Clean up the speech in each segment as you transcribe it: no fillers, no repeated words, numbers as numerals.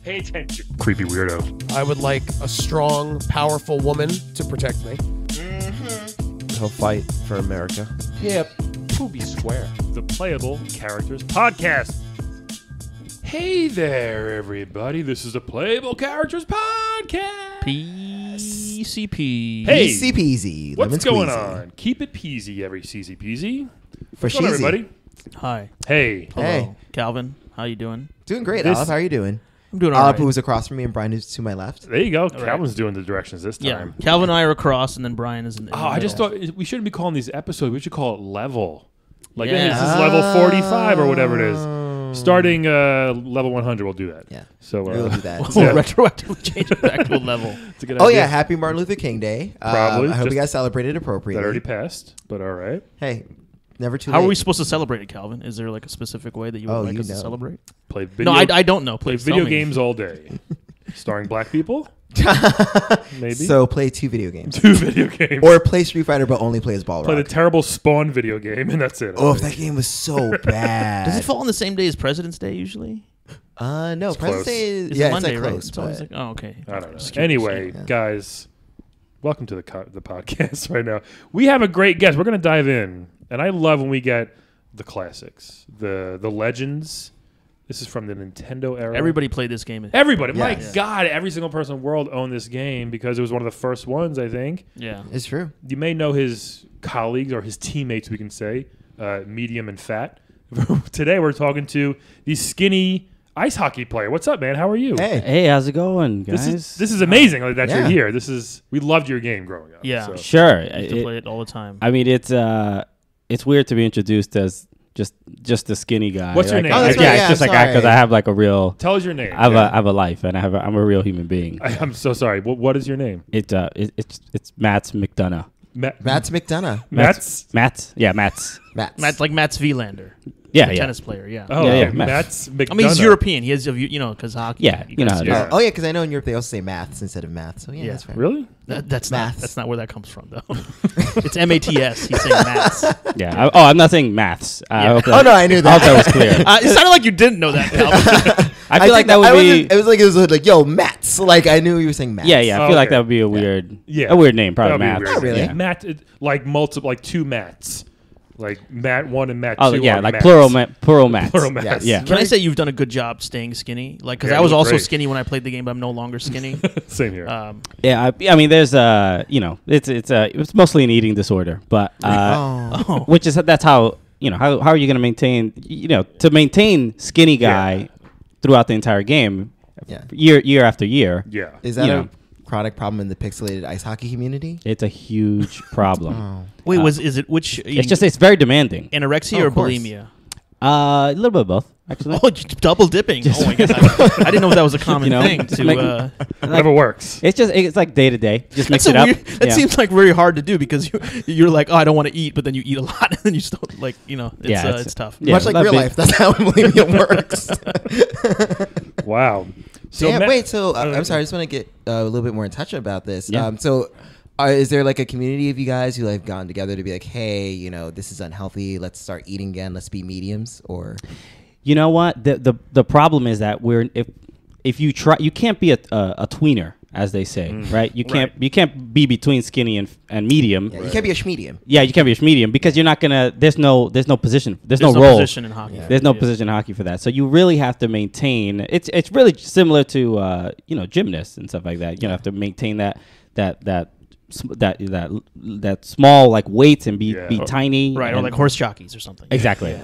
Pay attention, creepy weirdo. I would like a strong, powerful woman to protect me. He'll fight for America. Hip, Poopy Square. The Playable Characters Podcast. Hey there, everybody. This is the Playable Characters Podcast. PCP. Hey, Easy peasy. what's lemon going squeezy. on? Keep it peasy, every CZ peasy. For What's going on, sheezy. everybody? Hi. Hey. Hello. Hey. Calvin, how you doing? Doing great, This- Olive. How are you doing? I'm doing all Olive, right. who was across from me, and Brian, who's to my left. There you go. right. Calvin's doing the directions this Yeah. time. Calvin and I are across, and then Brian is in the Oh, I just middle. thought we shouldn't be calling these episodes. We should call it level. Like, Yeah. hey, this is level 45 or whatever it is. Starting level 100, we'll do that. Yeah. So We'll do that. We'll Yeah. retroactively change it back to a level. it's a good Oh, idea. yeah. Happy Martin Luther King Day. Probably. I hope Just- you guys celebrated That appropriately. already passed, but all right. Hey, never too How late. are we supposed to celebrate it, Calvin? Is there like a specific way that you would Oh, like you us to know. celebrate? Play video, No, I don't know. play Please video tell me. games all day. Starring black people? Maybe. So play 2 video games. 2 video games. Or play Street Fighter, but only play as Balrog. play the terrible Spawn video game, and that's it. Oh, if that game was so bad. Does it fall on the same day as President's Day usually? No, It's President's close. Day is, It's yeah, Monday, it's like right? close. It's always but- like, oh, okay. I don't know. Just curious. Anyway, Yeah. guys, welcome to the podcast right now. We have a great guest. We're going to dive in, and I love when we get the classics, the legends. This is from the Nintendo era. Everybody played this game. Everybody. My Yes. God, every single person in the world owned this game because it was one of the first ones, I think. Yeah. It's true. You may know his colleagues or his teammates, we can say, medium and fat. Today we're talking to the skinny ice hockey player. What's up, man? How are you? Hey. Hey, how's it going, guys? This is amazing that Yeah. you're here. We loved your game growing up. Yeah. so. Sure. I used to play it all the time. I mean, it's weird to be introduced as just a skinny guy. What's your name? Oh, that's yeah, right. it's Yeah, just I'm like because sorry. I have like a real, Tell us your name. I have a life and I'm a real human being. I'm so sorry. What is your name? It's Matt's McDonough. Matt's McDonough. Matt's. Matt's. Matt's like Mats Wielander. Yeah, the yeah. tennis player, yeah. Oh, Yeah, okay. yeah, Matt's McDonough. I mean, he's European. He has, because hockey. Yeah, you know how it is. Yeah. Oh, yeah, because I know in Europe they also say maths instead of math. So, yeah, Yeah. that's fair. Really? That's Maths. That's not where that comes from, though. It's MATS. He's saying Mats. Yeah. I'm not saying maths. I hope that, Oh, no, I knew I that. hope that was clear. It sounded like you didn't know that, Calvin. I feel like that would be. It was like, yo, Matt's. Like, I knew you were saying Matt's. Yeah, yeah. I Oh, feel like okay. that would be a weird, Yeah. a weird name, probably That'd be Matt. weird. Not really. Yeah. Matt, like 2 Matts. Like Matt 1 and Matt 2. Oh yeah, are like Matts. plural Mats. Plural Matts. Yes. Yeah. Can I say you've done a good job staying skinny? Like, because Yeah, I was you look also great. skinny when I played the game, but I'm no longer skinny. Same here. Yeah, I mean, there's it's mostly an eating disorder, but Oh. which is that's how how are you going to maintain to maintain skinny guy throughout the entire game, Yeah. year after year. yeah. Is that You a know. chronic problem in the pixelated ice hockey community? It's a huge problem. Oh. Wait, is it which? It's very demanding. anorexia Oh, or of course. bulimia? A little bit of both, actually. Oh, double dipping. Oh my god, I didn't know that was a common thing. just To make- Whatever works. It's like day to day. Just mix that's it up. That Yeah. seems like very hard to do because you're like, oh, I don't want to eat, but then you eat a lot, and then you still like, it's, Yeah, it's tough. Yeah, Much like that'd real be- life. That's how bulimia works. Wow. Damn, Matt- wait, so I'm sorry, I just want to get a little bit more in touch about this. Yeah. Is there like a community of you guys who have gotten together to be like, hey, this is unhealthy, let's start eating again, let's be mediums? Or You know what? The problem is that if you try, you can't be a tweener, as they say, right? You can't be between skinny and medium. you can't be a schmedium. Yeah, you can't be a medium because you're not gonna. There's no position. There's no no role. position in hockey. There's no Yeah. position in hockey for that. So you really have to maintain. It's really similar to gymnasts and stuff like that. You have to maintain that small like weights and be tiny. Right, or and- like horse jockeys or something. Exactly.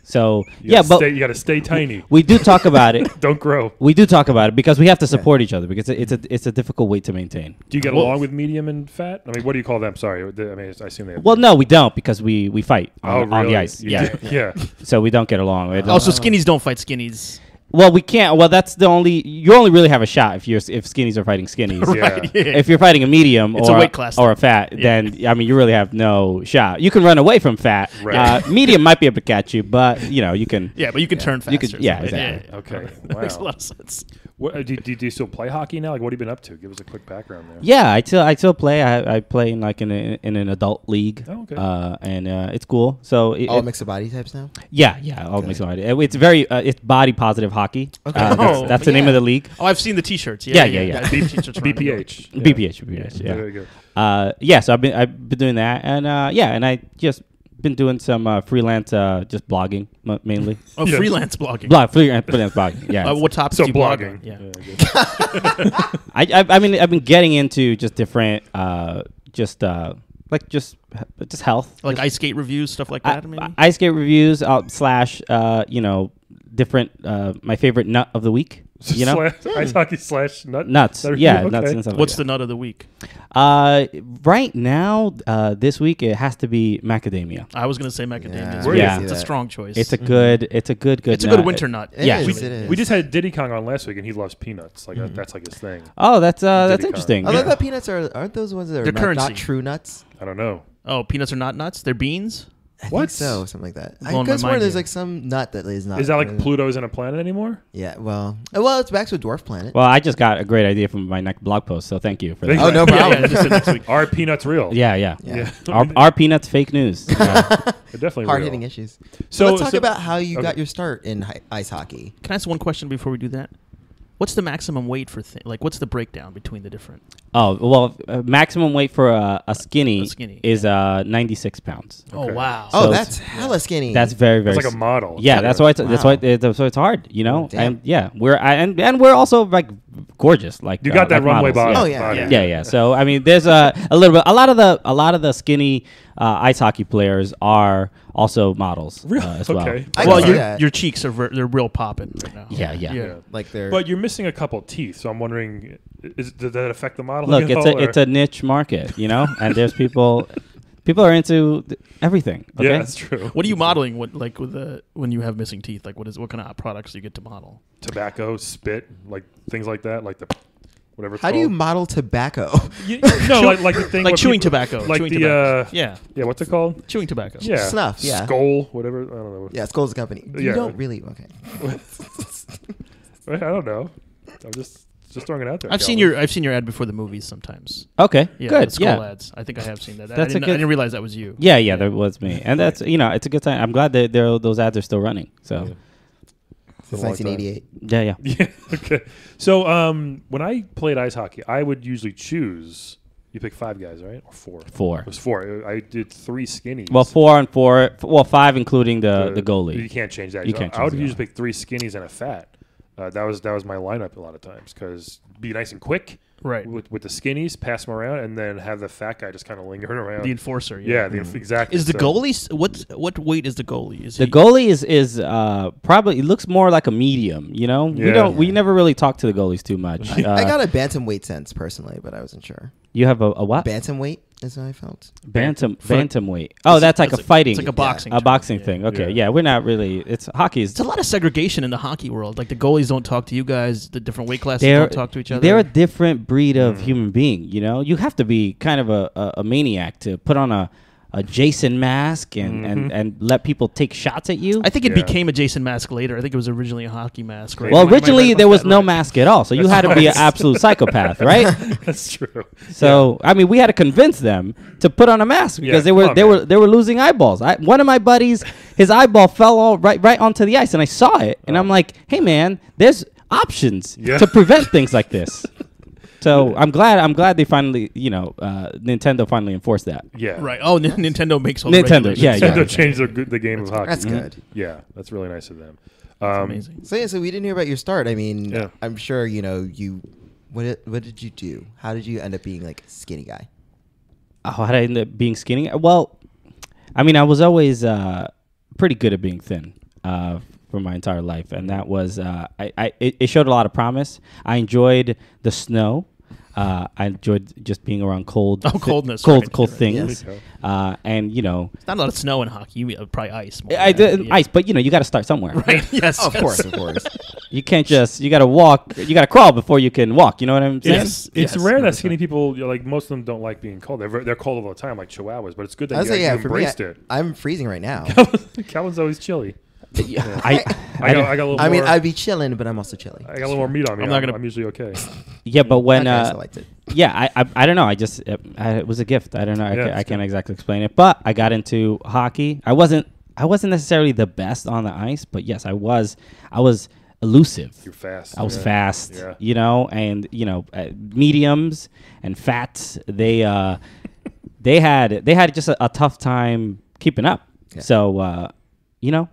So You gotta but stay- you got to stay tiny. we do talk about it. Don't grow. We do talk about it because we have to support each other because it's a difficult weight to maintain. Do you get along with medium and fat? I mean, what do you call them? Sorry. I mean, I assume they have. Well, no, we don't because we fight on really? the ice. You Yeah, do? Yeah. so we don't get along. Also, skinnies don't fight skinnies. Well, we can't. Well, that's the only. You only really have a shot if skinnies are fighting skinnies. Yeah. If you're fighting a medium It's or a weight class or a thing. fat, then I mean you really have no shot. You can run away from fat. Right. Medium might be able to catch you, but you can. Yeah, but you can turn faster. You could- yeah, or something. exactly. Okay. That makes a Wow. lot of sense. What do you still play hockey now? Like, what have you been up to? Give us a quick background there. Yeah, I still play. I play in like in an adult league. Oh, okay. And it's cool. So All mixed body types now. yeah, all mixed body. It's very it's body positive hockey. Okay. That's the name of the league. Oh, I've seen the T-shirts. Yeah. T-shirts around the world. BPH. BPH. Yeah. There you go. Yeah. So I've been doing that, and and I just been doing some freelance just blogging mainly. Oh, Yeah. freelance blogging. Freelance blogging. Yeah. What topics So do you blog blogging. on? Yeah. Yeah, good. I mean I've been getting into just different just health, Like ice skate reviews, stuff like that. Maybe. ice skate reviews slash different my favorite nut of the week. You know, Ice hockey / nuts. That Yeah, okay. nuts and stuff. What's like the nut of the week? that. Right now, this week it has to be macadamia. I was gonna say macadamia. Where Yeah. It's a strong choice. It's a good. It's a good. It's a nut. good winter nut. It Yeah. is, it is. We just had Diddy Kong on last week, and he loves peanuts. Like that's like his thing. Oh, that's Diddy interesting. I love Yeah. that peanuts aren't those ones that are They're currency. not true nuts. I don't know. Oh, peanuts are not nuts. They're beans. I What? think so, something like that. I Blowing could my swear mind there's here. like some nut that is not. Is that like Pluto isn't a planet anymore? Yeah, well, it's back to a dwarf planet. Well, I just got a great idea from my next blog post, so thank you for Thank that. Oh, no Yeah, problem. yeah, just next week. Are peanuts real? Yeah, yeah. Yeah. Our peanuts fake news. They're definitely Hard real. hitting issues. So So let's talk about how you okay. got your start in ice hockey. Can I ask one question before we do that? What's the maximum weight for like? What's the breakdown between the different? Oh well, maximum weight for a skinny, A skinny, is 96 pounds. Oh Okay. wow. Oh, So that's hella skinny. That's very very. It's like a model. Yeah, that's why it's Wow. so it's hard, you know. Damn. And yeah, and we're also like gorgeous, like You got that like runway models. body. Oh, yeah. body. Yeah. So I mean, there's a lot of the skinny ice hockey players are also models Really? as well. Okay. I Well, can see your that. your cheeks are they're real popping right now. Yeah. Yeah. like they're. But you're missing a couple teeth, so I'm wondering, does that affect the model? Look, it's a niche market, you know, and there's people are into everything. Okay? Yeah, that's true. What are you modeling? What like with the when you have missing teeth? Like what kind of products do you get to model? Tobacco, spit, like things like that, like the whatever. It's how do you called. model tobacco? No, like the thing Like where chewing people- tobacco. like chewing the tobacco. Yeah, what's it called? chewing tobacco. Yeah, Snuff, yeah. Skull, whatever. I don't know. Yeah, Skull's a company. You Yeah. don't really. Okay. I don't know. I'm just throwing it out there. I've seen your ad before the movies sometimes. Okay, Yeah, good. the skull Yeah. ads. I think I have seen that. That's a I good- didn't realize that was you. Yeah, that was me, and that's it's a good time. I'm glad that those ads are still running. So Since a long time. 1988. yeah. Yeah. Okay. So when I played ice hockey, I would usually choose. You pick 5 guys, right? Or 4? 4. It was 4. I did 3 skinnies. Well, 4 and 4. Well, 5 including the goalie. You can't change that. You can't I would change the usually pick 3 skinnies and a fat. That was my lineup a lot of times because be nice and quick Right. with the skinnies, pass them around, and then have the fat guy just kind of lingering around. The enforcer. yeah, exactly. Is the So- goalie what weight is the goalie? Is The he, goalie is probably it looks more like a medium. You know, Yeah. we never really talk to the goalies too much. I got a bantamweight sense personally, but I wasn't sure. You have a what? Bantamweight is what I felt. Bantamweight. Oh, that's like a fighting. It's like a boxing. a term. boxing Yeah. thing. Okay, Yeah. yeah, we're not really. It's hockey is. It's a lot of segregation in the hockey world. Like the goalies don't talk to you guys. The different weight classes They're don't talk to each other. They're a different breed of human being. You know, you have to be kind of a maniac to put on a Jason mask and let people take shots at you. I think it Yeah. became a Jason mask later. I think it was originally a hockey mask. Right? Well, Am I right originally about there was that? no Right. mask at all, so you had to be an absolute psychopath, right? That's true. So I mean, we had to convince them to put on a mask because Yeah, come on, they were losing eyeballs. One of my buddies, his eyeball fell all right onto the ice, and I saw it, and I'm like, hey man, there's options Yeah. to prevent things like this. So I'm glad they finally, Nintendo finally enforced that. Yeah. Right. Oh, Nintendo makes all the Nintendo, regulations. yeah. Nintendo changed the game of hockey. That's good. Yeah, that's really nice of them. That's amazing. So yeah, so we didn't hear about your start. I mean, Yeah. I'm sure you. What did you do? How did you end up being like a skinny guy? Oh, how did I end up being skinny? Well, I mean, I was always pretty good at being thin for my entire life, and that was it showed a lot of promise. I enjoyed the snow. I enjoyed just being around cold, coldness, cold right. things, Yes. and It's not a lot of snow in hockey. Probably ice. More I than that, did yeah. ice, but you got to start somewhere. Right. Yes. Of yes. course, of course. You can't you got to walk, you got to crawl before you can walk. You know what I'm saying? Yes. It's yes. rare that skinny people, like most of them, don't like being cold. They're cold all the time, like Chihuahuas. But it's good I that was you, like, you yeah, for me, embraced it. I'm freezing right now. Calvin's always chilly. I I got a little more. I mean, I'd be chilling, but I'm also chilling. I got a little more meat on me. I'm not gonna- I'm usually okay. yeah, but when Okay, so I liked it. yeah, I don't know. I just it was a gift. I don't know. Yeah, I it's can't exactly explain it. But I got into hockey. I wasn't necessarily the best on the ice, but yes, I was elusive. You're fast. I was yeah. fast, Yeah. you know, and mediums and fats. They had just a tough time keeping up. Yeah. So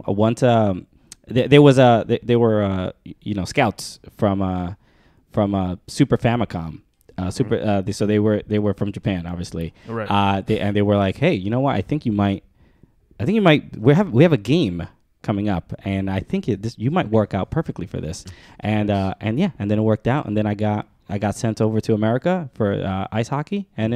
once there were scouts from Super Famicom. So they were from Japan, obviously. Right. They were like, hey, you know what? I think you might. We have a game coming up, and I think you might work out perfectly for this. And then it worked out, and then I got sent over to America for ice hockey, and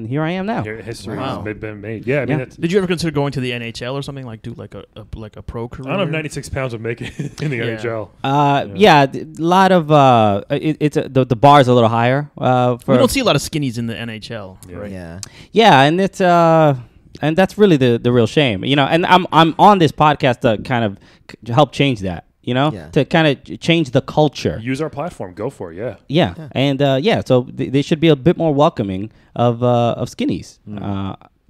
here I am now. Your history Wow. has been made. Yeah, I mean, Yeah. it's, Did you ever consider going to the NHL or something, like do like a pro career? I don't know if 96 pounds would make it in the Yeah. NHL. A lot of the bar is a little higher. We don't see a lot of skinnies in the NHL, Yeah. right? Yeah. Yeah, and it's and that's really the real shame, you know. And I'm on this podcast to kind of help change that, you know, Yeah. to kind of change the culture. Use our platform. Go for it. Yeah. Yeah, and so they should be a bit more welcoming of skinnies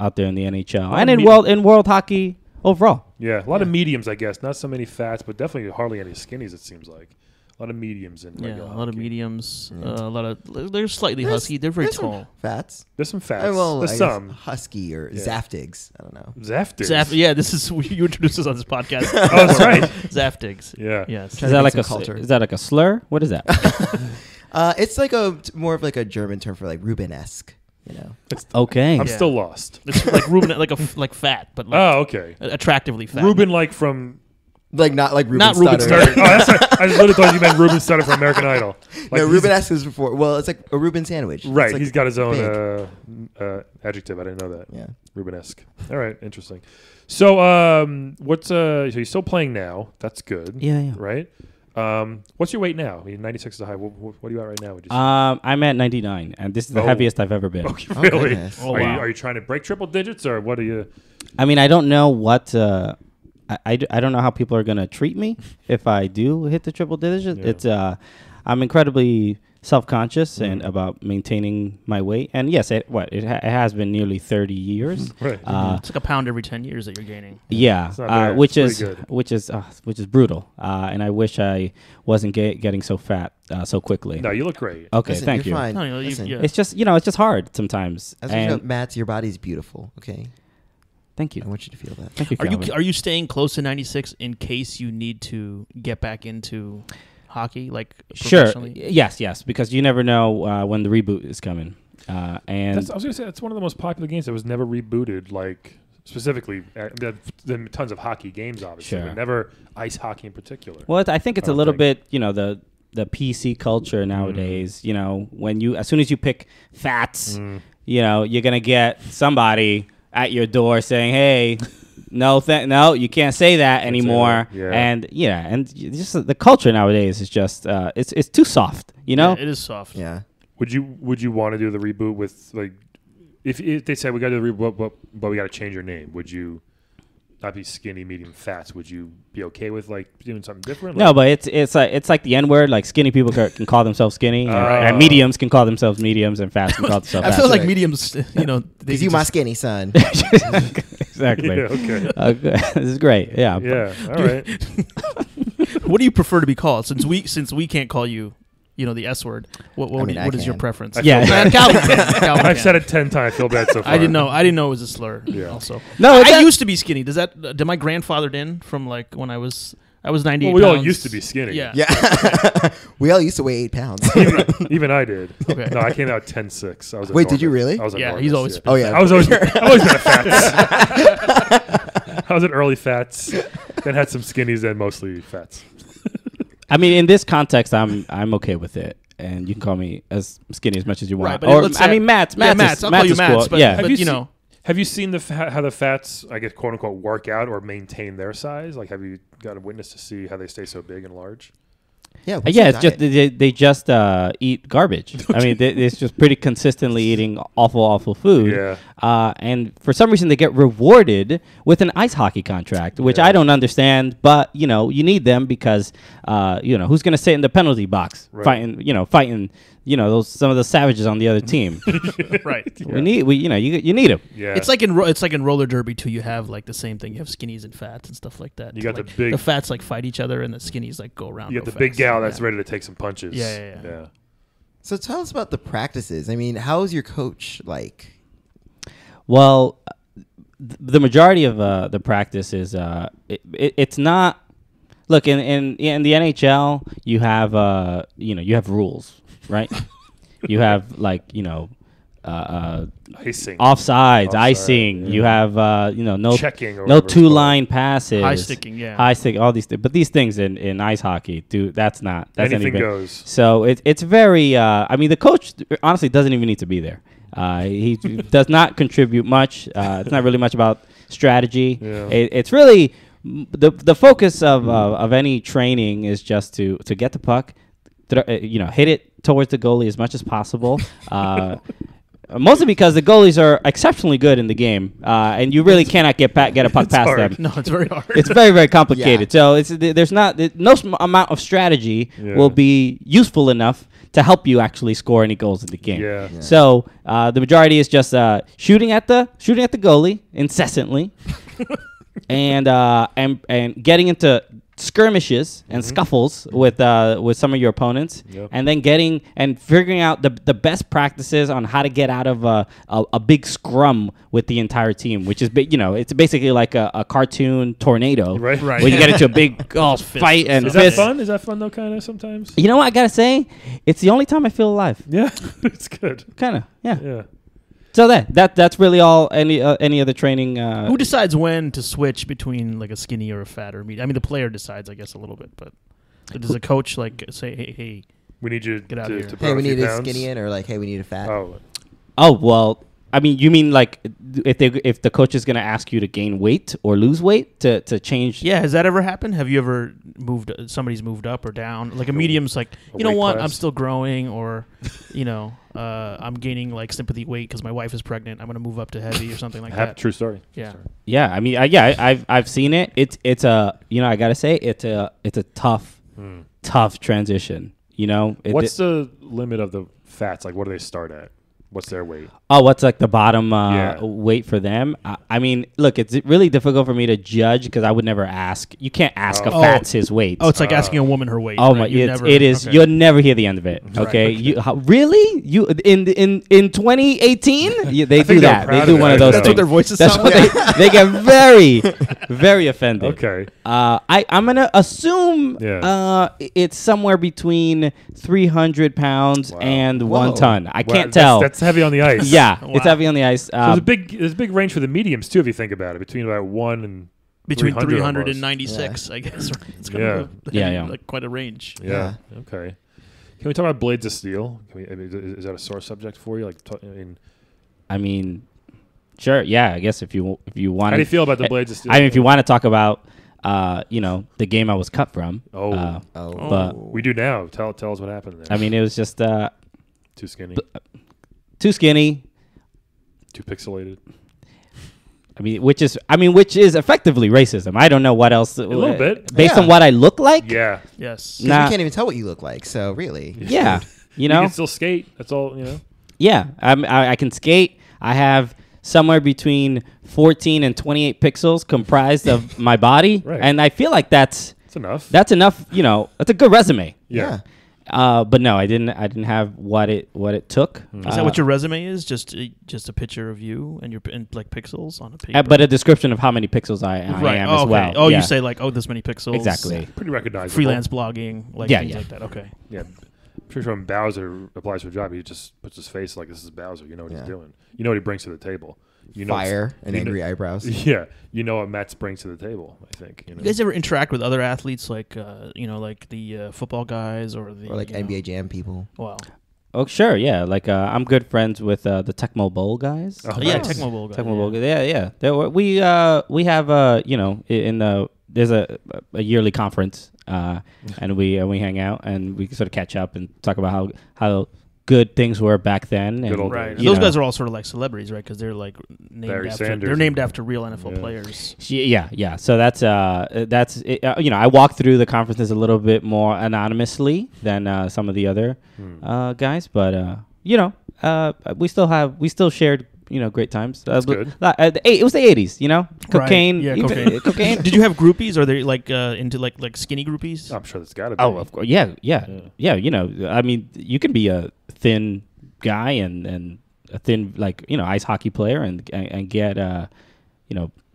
out there in the NHL and in world hockey overall. Yeah. A lot of mediums, I guess. Not so many fats, but definitely hardly any skinnies, it seems like. A lot of mediums in Yeah, regular a lot of hockey. mediums, a lot of they're slightly husky. They're very There's some tall. Fats. There's some fats. Well, There's I guess some. husky or Yeah. Zaftigs. I don't know. Zaftig. Yeah, this is you introduced us on this podcast. Oh, that's right. Zaftigs. Yeah. Yes. Try Is to that make like some culture. is that like a slur? What is that? It's like more of like a German term for like Rubenesque. You know. Okay. I'm Yeah. still lost. It's like Ruben, like fat, but like Oh, okay. attractively fat. Ruben, like from. Like not like Ruben Not Ruben Studdard. Oh, that's right. I just literally thought you meant Ruben Studdard from American Idol. Like No, he's- Rubenesque is before. Well, it's like a Reuben sandwich. Right. It's like He's got his big. own adjective. I didn't know that. Yeah. Rubenesque. All right. Interesting. So, what's so you're still playing now? That's good. Yeah. Right. What's your weight now? I mean, 96 is a high. What are you at right now? Would you say? I'm at 99, and this is the Oh. heaviest I've ever been. Okay, Oh, really? goodness. Oh, are wow. you trying to break triple digits or what are you? I mean, I don't know what. I don't know how people are gonna treat me if I do hit the triple digits. Yeah. It's I'm incredibly self-conscious Mm. and about maintaining my weight. And yes, it has been nearly 30 years. Right. It's like a pound every 10 years that you're gaining. Yeah, It's not bad. which It's is pretty which is brutal. And I wish I wasn't getting so fat so quickly. No, you look great. Okay, Listen, thank you're you. fine. No, you- Listen, yeah. It's just it's just hard sometimes. as you know, And Matt, your body's beautiful. Okay, thank I you, want you to feel that. thank you. Are Calvin. you staying close to 96 in case you need to get back into hockey, like Sure. professionally? Yes, because you never know when the reboot is coming. And I was gonna say that's one of the most popular games that was never rebooted. Like specifically, there have tons of hockey games, obviously, Sure. but never ice hockey in particular. well, I think it's I a don't little think. bit, the PC culture nowadays. When as soon as you pick fats, you're gonna get somebody at your door saying, "Hey, no, you can't say that anymore." that. Yeah. And just the culture nowadays is just it's too soft. Yeah, it is soft. Yeah. Would you want to do the reboot with like if they said we got to do the reboot, but we got to change your name? Would you not be skinny, medium, fats? Would you be okay with like doing something different? No, but it's like the N word. Like skinny people can call themselves skinny, and Oh. mediums can call themselves mediums, and fats can call themselves I fats. feel like right. mediums, they Because you can my just- skinny son. Exactly. Yeah. Okay. This is great. Yeah. Yeah. All right. What do you prefer to be called? Since we can't call you, the S word. What I mean, I what is your can. preference? I Yeah. feel bad. Calvin can. Calvin I've can. said it 10 times. I feel bad so far. I didn't know it was a slur. Yeah. Also, No, I that- used to be skinny. Did my grandfathered in from like when I was 98 Well, we all pounds. used to be skinny. Yeah. Yeah. We all used to weigh 8 pounds. Even I did. Okay. No, I came out 10.6. I was. Wait, did you enormous. really? I was Yeah, enormous, he's always Oh, yeah. I was always been a fats. I was at early fats, then had some skinnies, then mostly fats. I mean, in this context, I'm okay with it, and you can call me as skinny as much as you Right, want. but Or let's I say- mean, Matt's. Yeah, Matt's. I'll call you is Matt's, cool. but- Yeah. but you know. Have you seen how the fats, I guess, quote unquote, work out or maintain their size? Like, have you got a witness to see how they stay so big and large? Yeah. what's Yeah, your it's just diet? they just eat garbage. I mean, it's just pretty consistently eating awful food. Yeah. And for some reason, they get rewarded with an ice hockey contract, which Yeah. I don't understand. But you need them because who's going to sit in the penalty box Right. fighting those some of the savages on the other team. Right. You need them. Yeah. It's like in roller derby too. You have like the same thing. You have skinnies and fats and stuff like that. You got Like, the big- the fats like fight each other, and the skinnies like go around. you got real the big fast. gal that's Yeah. ready to take some punches. Yeah. So tell us about the practices. I mean, how is your coach like? Well, the majority of the practice is it's not. Look, in the NHL, you have you have rules, right? You have Icing. offsides, Offside, icing. yeah. You have no Checking or no whatever it's two called. line passes, High sticking, yeah. high stick, all these things. But these things in ice hockey, that's Anything anything. goes. So it's very. I mean, the coach honestly doesn't even need to be there. He does not contribute much. It's not really much about strategy. Yeah. It's really the focus of any training is just to get the puck, hit it towards the goalie as much as possible. Mostly because the goalies are exceptionally good in the game, and you really cannot get a puck past hard. them. No, it's very hard. It's very complicated. So there's not no amount of strategy Yeah. will be useful enough to help you actually score any goals in the game. Yeah. Yeah. So the majority is just shooting at the goalie incessantly, and getting into skirmishes and scuffles with some of your opponents, Yep. and then figuring out the best practices on how to get out of a big scrum with the entire team, which is it's basically like a cartoon tornado, Right. Right. where you get into a big fight and Is that fist. fun? Is that fun though? Kind of sometimes. You know what I gotta say? It's the only time I feel alive. Yeah, it's good. Kind of, yeah. Yeah. So that's really all. Any other training? Who decides when to switch between like a skinny or a fat or medium? I mean, the player decides, I guess, a little bit, but does a coach like say, "Hey, We need you Get out to, of here. to put Hey, on we a few need a pounds. skinny in, or like, hey, we need a fat. Oh, Oh well, I mean, you mean like if the coach is gonna ask you to gain weight or lose weight to change? yeah"? Has that ever happened? Have you ever somebody's moved up or down? Like a medium's like, a you know weight what? class? I'm still growing, or I'm gaining like sympathy weight because my wife is pregnant. I'm gonna move up to heavy or something like that. true story. Yeah. Yeah, I mean, I've seen it. It's a I gotta say it's a tough transition. What's the limit of the fats? Like, what do they start at? What's their weight? What's like the bottom Yeah. weight for them? I mean, look, it's really difficult for me to judge because I would never ask. You can't ask a Oh. fat's his weight. Oh, it's like asking a woman her weight. Oh right? my! You It is. okay. You'll never hear the end of it. Okay. Really? You in 2018? They do think they're that. They proud do of one that. of those That's things. what their voices That's sound what they get very offended. Okay. I'm gonna assume Yeah. it's somewhere between 300 pounds Wow. and Whoa. 1 ton. I Wow, can't tell. That's heavy on the ice. Yeah, Wow. it's heavy on the ice. So there's a big range for the mediums too, if you think about it, between about 1 and between 300 300 and almost. 96, I guess. It's kind Yeah. of Yeah. like quite a range. Yeah. Okay. Can we talk about Blades of Steel? Is that a sore subject for you? Like, I mean, sure. Yeah, I guess if you want. how do you feel about the Blades of Steel? I mean, if you want to talk about, the game I was cut from. Oh. But We do now. Tell us what happened there. I mean, it was just Too skinny. too skinny. Too pixelated. Which is effectively racism. I don't know what else. A little bit. based Yeah. on what I look like. Yeah. Yes. 'Cause Nah. we can't even tell what you look like. So really, Yeah, You can still skate. That's all, Yeah, I can skate. I have somewhere between 14 and 28 pixels comprised of my body, Right. and I feel like that's It's enough. enough. That's a good resume. yeah. But no, I didn't have what it took. Is that what your resume is? Just a picture of you and like pixels on a paper. But a description of how many pixels I right. am Oh, as okay. well. Oh, Yeah. you say like, this many pixels. Exactly. Pretty recognizable. Freelance blogging, like Yeah, things yeah. like that. Okay. Yeah. I'm pretty sure when Bowser applies for a job, he just puts his face like, this is Bowser. You know what he's Yeah. doing. You know what he brings to the table. You know fire and you know- angry eyebrows. Yeah. You know what Mets brings to the table, I think. You guys ever interact with other athletes, like like the football guys or the Or like NBA Jam people. Wow. Oh, sure. Yeah. Like I'm good friends with the Tecmo Bowl guys. Oh, Yeah, nice. Tecmo Bowl guy. Tecmo Bowl. Yeah, yeah. We have in there's a yearly conference, and we hang out and we sort of catch up and talk about how good things were back then. Good And, old Right. days. Those know. guys are all sort of like celebrities, right? Because they're like Barry named after. Sanders They're named and- after real NFL Yeah. players. Yeah. So that's I walk through the conferences a little bit more anonymously than some of the other guys, but we still shared great times. That's good. It was the 80s, cocaine. Right. Yeah, even- cocaine. cocaine. Did you have groupies? Are they like into like skinny groupies? I'm sure that's got to be. Oh, of course. Yeah. I mean, you can be a thin guy and a thin ice hockey player and get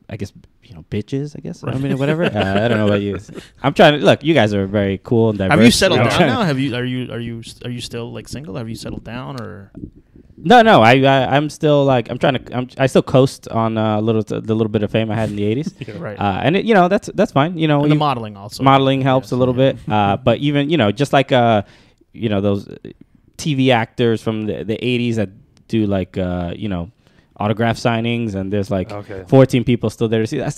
I guess bitches. I guess I mean whatever. I don't know about you. I'm trying to look. You guys are very cool and diverse. Have you settled I'm down trying- now? Are you still like single? Have you settled down or? No. I'm still like I still coast on the little bit of fame I had in the 80s. Right. And that's fine. And the you- modeling also. modeling helps Yes. a little bit. But even just like those TV actors from the 80s that do like autograph signings, and there's like Okay. 14 people still there to see. That's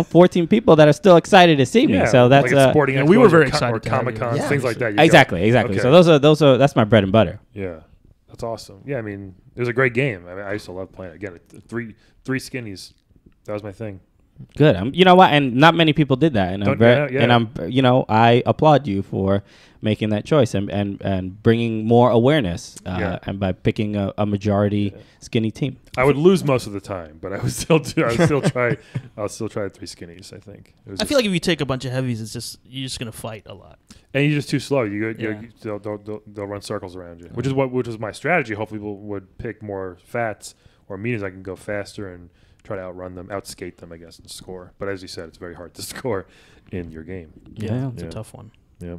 14 people that are still excited to see me. Yeah, So that's like at sporting we were expos very or excited to have Comic you. Cons, Yeah. things like that. you go. exactly. Okay. So those are that's my bread and butter. Yeah, that's awesome. Yeah, I mean, it was a great game. I used to love playing it. Again, three skinnies. That was my thing. Good. You know what? And not many people did that. And I applaud you for making that choice and bringing more awareness. And by picking a majority skinny team. I would lose most of the time, but I would still try. I'll still try 3 skinnies. I think. It was I feel like if you take a bunch of heavies, you're just gonna fight a lot. and you're just too slow. Yeah. They'll run circles around you, which is my strategy. Hopefully, people would pick more fats or mediums. I can go faster and try to outrun them, outskate them, I guess, and score. But as you said, it's very hard to score in your game. Yeah. It's a Yeah. tough one. Yeah.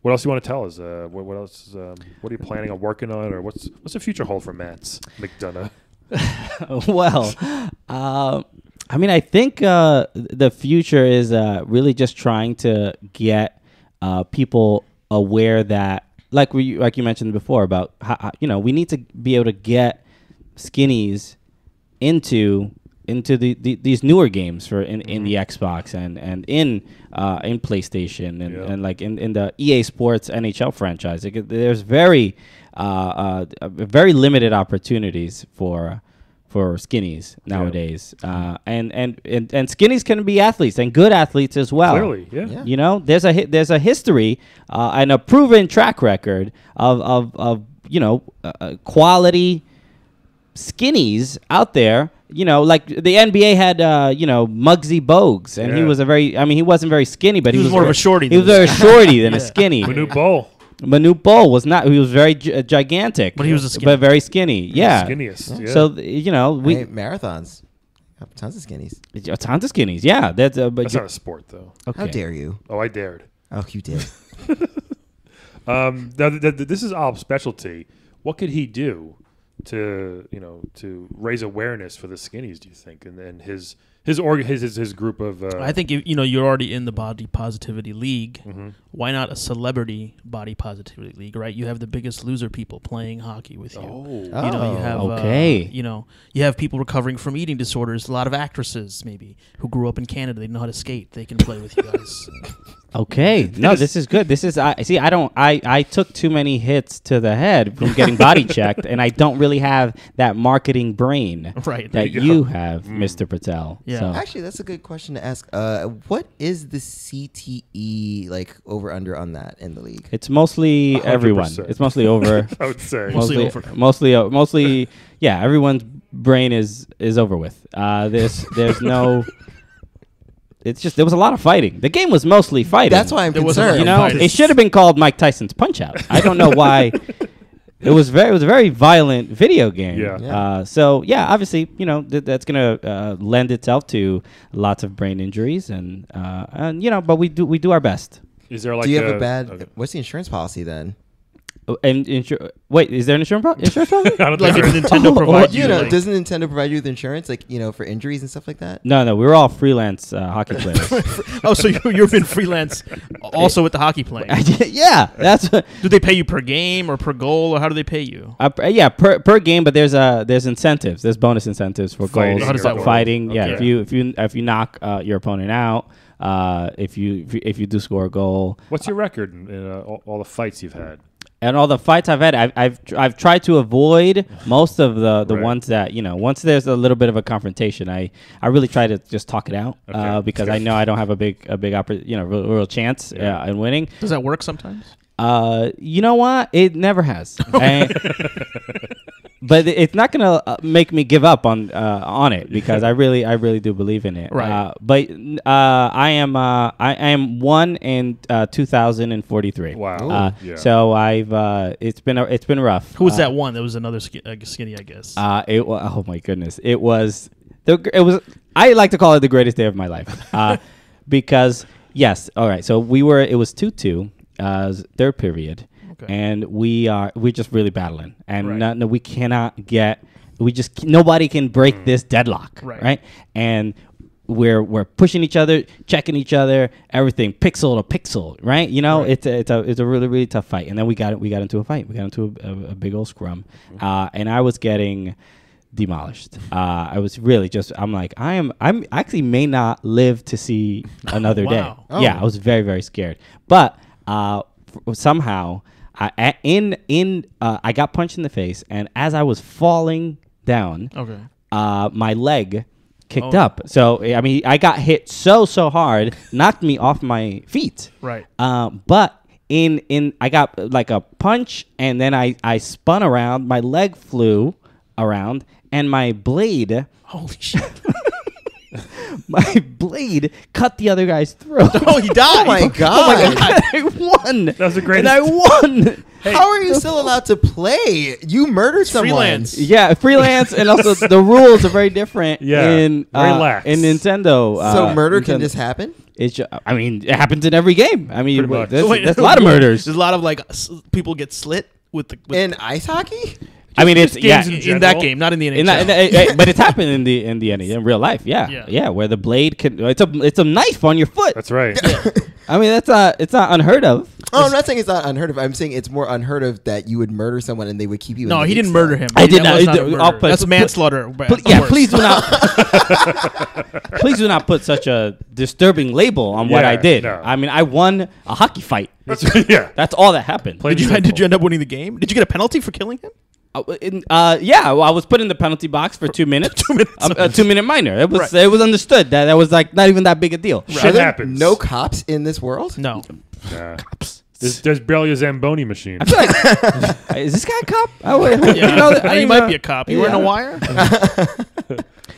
What else do you want to tell us? What else? What are you planning on working on, or what's the future hold for Matt's McDonough? Well, I mean, I think the future is really just trying to get people aware that, like you mentioned before, about how, we need to be able to get skinnies into these newer games in the Xbox and in PlayStation and like in the EA Sports NHL franchise. There's very limited opportunities for skinnies nowadays, and skinnies can be athletes and good athletes as well. Clearly, yeah. There's a history and a proven track record of quality skinnies out there. Like the NBA had, Muggsy Bogues, and he Yeah. was he wasn't very skinny, but He was more of a shorty He was than very shorty than a skinny. Manute Bol. Manute Bol was not. He was very gigantic, But he was a skinny. but very skinny. Yeah. Skinniest. Yeah. So we Hey, marathons. Tons of skinnies. tons of skinnies. Yeah, that's but That's not a sport, though. okay. How dare you? Oh, I dared. Oh, you did. Now, this is Alb's specialty. What could he do to raise awareness for the skinnies? Do you think, and his group of? I think you're already in the body positivity league. Mm-hmm. Why not a celebrity body positivity league? Right, you have the Biggest Loser people playing hockey with you. You have Okay. You have people recovering from eating disorders. A lot of actresses maybe who grew up in Canada. They know how to skate. They can play with you guys. Okay. No, this is good. This is I took too many hits to the head from getting body checked, and I don't really have that marketing brain Right. that you you go. have, Mr. Patel. Yeah. So, Actually, that's a good question to ask. What is the CTE like over under on that in the league? it's mostly everyone. 100%. It's mostly over. I would say. Mostly over. Mostly, yeah. Everyone's brain is over with. There's no. It's just there was a lot of fighting. The game was mostly fighting. That's why I'm There was a lot concerned. you know fighting. it should have been called Mike Tyson's Punch Out. I don't know why. It was a very violent video game. Yeah. So yeah, obviously that's gonna lend itself to lots of brain injuries and but we do our best. Is there like Do you have a bad? okay. What's the insurance policy then? And wait, is there an insurance policy? I don't Like think if there- Nintendo provides you, like, doesn't Nintendo provide you with insurance, like for injuries and stuff like that? No, we were all freelance hockey players. oh, so you've been freelance also with the hockey playing. Yeah, that's what. Do they pay you per game or per goal, or how do they pay you? Yeah, per game, but there's incentives. There's bonus incentives for Fighting goals. How does that work? Fighting, yeah. Okay. If you knock your opponent out, if you do score a goal. What's your record in all the fights you've had? And all the fights I've had, I've tried to avoid most of the Right. ones that, once there's a little bit of a confrontation, I really try to just talk it out because I know I don't have a big real chance in winning. Does that work sometimes? You know what? It never has. But it's not gonna make me give up on it because I really do believe in it. Right. But I am 1 in 2043. Wow. Yeah. So I've it's been rough. Who was that one? There was another skinny, I guess. Oh my goodness! It was. I like to call it the greatest day of my life because yes. All right. So it was 2-2. Third period, Okay. and we're just really battling, and Right. we cannot nobody can break this deadlock, Right. And we're pushing each other, checking each other, everything pixel to pixel, right? Right. It's a really really tough fight, and then we got into a fight, we got into a big old scrum, and I was getting demolished. I was really I'm like I'm actually may not live to see another day. Wow. Yeah, I was very very scared, but somehow I got punched in the face, and as I was falling down, Okay. my leg kicked Oh. up. So I mean, I got hit so hard, knocked me off my feet. Right. But I got like a punch, and then I spun around. My leg flew around, and my blade. Holy shit. My blade cut the other guy's throat. Oh, he died. Oh my god! I won. That was the greatest. And I won. How are you still allowed to play? You murdered someone. Freelance. Yeah, freelance, and also the rules are very different. Yeah, in very lax. in Nintendo. So murder can Nintendo. just happen. It's I mean, it happens in every game. I mean, Pretty much. there's a lot of murders. There's a lot of people get slit with In ice hockey? I mean, it's games in that general. game, not in the NHL. but it's happened in the in real life. Yeah, where the blade can it's a knife on your foot. That's right. I mean, it's not unheard of. Oh, I'm not saying it's not unheard of. I'm saying it's more unheard of that you would murder someone and they would keep you. No, in the he league didn't still. murder him. I did That not- was not I a did- murder. I'll That's put- manslaughter. Please do not. Please do not put such a disturbing label on what Yeah, I did. no. I mean, I won a hockey fight. Yeah. That's all that happened. Plain Did and you end up winning the game? Did you get a penalty for killing him? Yeah, well, I was put in the penalty box for 2 minutes. 2 minutes. A 2-minute minor. It was Right. it was understood that was like not even that big a deal. Shit Are there happens. no cops in this world? No. Nah. There's barely a Zamboni machine. I feel like is this guy a cop? Yeah. He might be a cop. You wearing a wire?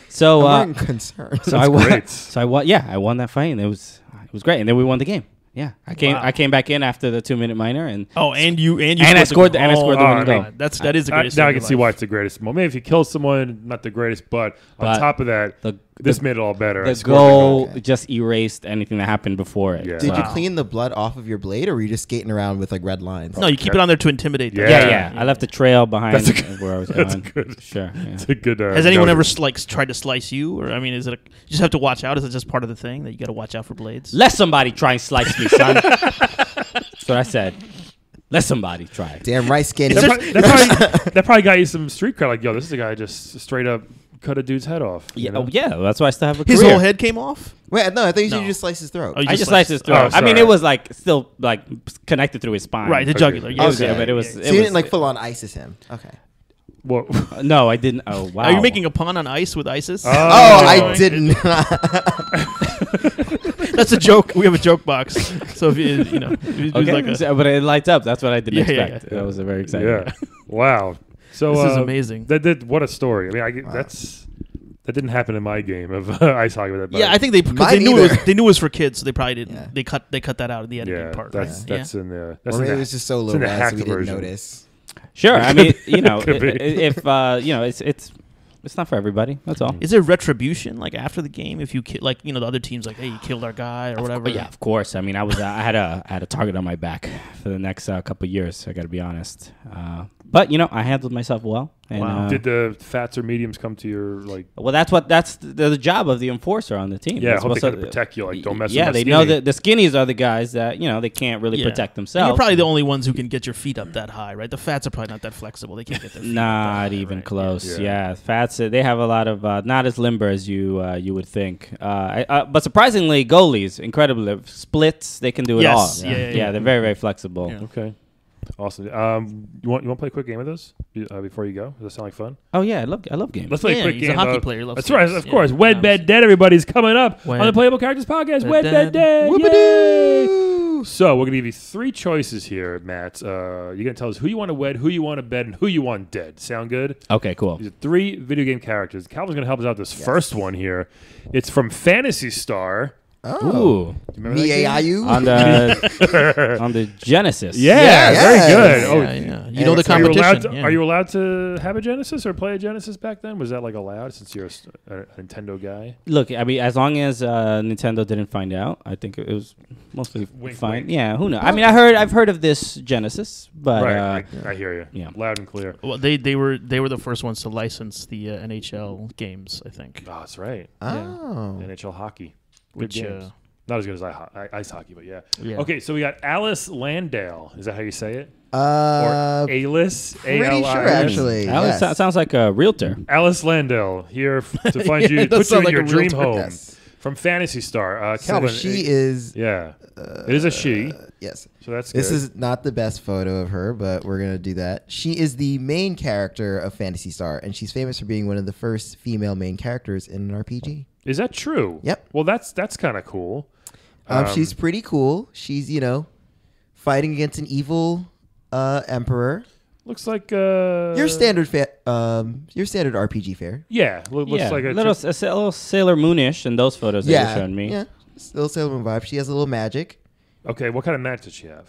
So I'm concerned. so I won. great. So I won. Yeah, I won that fight, and it was great. And then we won the game. Yeah, I came back in after the 2-minute minor, and Oh, and you I scored the winning goal. That is the greatest. Now thing I in can your see life. why it's the greatest moment. Maybe if you kill someone, not the greatest, but on But top of that, this made it all better. I the scored goal Okay. just erased anything that happened before it. Yeah. Did you Wow. clean the blood off of your blade, or were you just skating around with like red lines? No, you keep it on there to intimidate them. Yeah. Yeah. I left a trail behind That's a good- where I was that's going. good. Sure. Yeah. It's a good. Has anyone ever notice. tried to slice you? Or I mean, is it? You just have to watch out. Is it just part of the thing that you got to watch out for blades? Let somebody try and slice me, son. That's what I said. Let somebody try. Damn right, skinny. That probably got you some street cred. Like, yo, this is a guy just straight up cut a dude's head off. you Yeah, know? yeah. That's why I still have a His career. whole head came off. Wait, no, I thought you said No. you just sliced his throat. Oh, you I just sliced his throat. Oh, I mean, sorry. it was like still like connected through his spine. Right, the Okay. jugular. Yeah, Okay. Yeah, but it was. So it you was- didn't like full on ISIS him. Okay. Well, No, I didn't. Oh wow. Are you making a pun on ice with ISIS? Oh, I didn't. That's a joke. We have a joke box. So if you know, if you do Okay, like a, so- but it lights up. That's what I didn't Yeah, yeah, expect. yeah. That was a very exciting. yeah. Wow. So This is amazing. What a story. I mean, that didn't happen in my game of ice hockey. With that, yeah, I think they because Mine they knew either. they knew it was for kids, so they probably didn't. Yeah. They cut that out of the editing yeah, part. that's right? that's in the that's Or in maybe the, it was just so it's low in the res hacked we didn't version. notice. Sure. I mean, you know, Could be. if you know, it's not for everybody. That's all. Is there retribution like after the game if you like the other teams like hey you killed our guy or whatever? But yeah, of course. I mean, I had a target on my back for the next couple of years. I got to be honest. But you know, I handled myself well. And, Wow. Did the fats or mediums come to your like? well, that's the job of the enforcer on the team. Yeah, I They're hope they supposed kind of protect you. Like, don't mess. Yeah, with my they know skinny. that the skinnies are the guys that they can't really protect And themselves. you're probably the only ones who can get your feet up that high, right? The fats are probably not that flexible. They can't get their feet up that Not high, even right? close. Yeah. Yeah, fats. They have a lot of not as limber as you would think. But surprisingly, goalies incredibly splits. They can do it Yes, all. yeah. They're very very flexible. Yeah. Okay. Awesome. You want to play a quick game with us before you go? Does that sound like fun? Oh yeah, I love games. Let's play Yeah, a quick he's a game. hockey player. He loves That's right, games. of Yeah, course. Wed, Bed, obviously. Dead. Everybody's coming up on the Wed, Playable Characters Podcast. Bed, Wed, Bed, Dead. Dead. Yay! Whoopidoo! So we're gonna give you 3 choices here, Matt. You're gonna tell us who you want to wed, who you want to bed, and who you want dead. Sound good? Okay, cool. These are 3 video game characters. Calvin's gonna help us out with this first one here. It's from Phantasy Star. Oh. Ooh, Do you remember that game? Miayu? on the on the Genesis. Yeah, Yes. very good. Yeah, Oh, yeah. You know the Are you, allowed competition. to, yeah. are you allowed to have a Genesis or play a Genesis back then? Was that like allowed since you're a Nintendo guy? Look, I mean, as long as Nintendo didn't find out, I think it was mostly Wink, fine. wink. Yeah, who knows? I mean, I've heard of this Genesis, but Right, I hear you. yeah. Loud and clear. Well, they were the first ones to license the NHL games, I think. Oh, that's right. Oh. NHL hockey. Good Which games. Not as good as ice hockey, but yeah. yeah. Okay, so we got Alice Landale. Is that how you say it? Uh, Or Alice? pretty A-L-I-S? sure, actually. Alice yes. sounds like a realtor. Alice Landale here to find Yeah, you, it does put you sound in like your a dream realtor. home Yes. from Fantasy Star. So Calvin, she is. Yeah, it is a she. Yes. So that's good. This is not the best photo of her, but we're going to do that. She is the main character of Phantasy Star, and she's famous for being one of the first female main characters in an RPG. Is that true? Yep. Well, that's kind of cool. She's pretty cool. She's, fighting against an evil emperor. Looks like Your standard RPG fare. Yeah, looks yeah, like a little Sailor Moonish in those photos that you're showing me. Yeah. Still Sailor Moon vibe. She has a little magic. Okay, what kind of match does she have?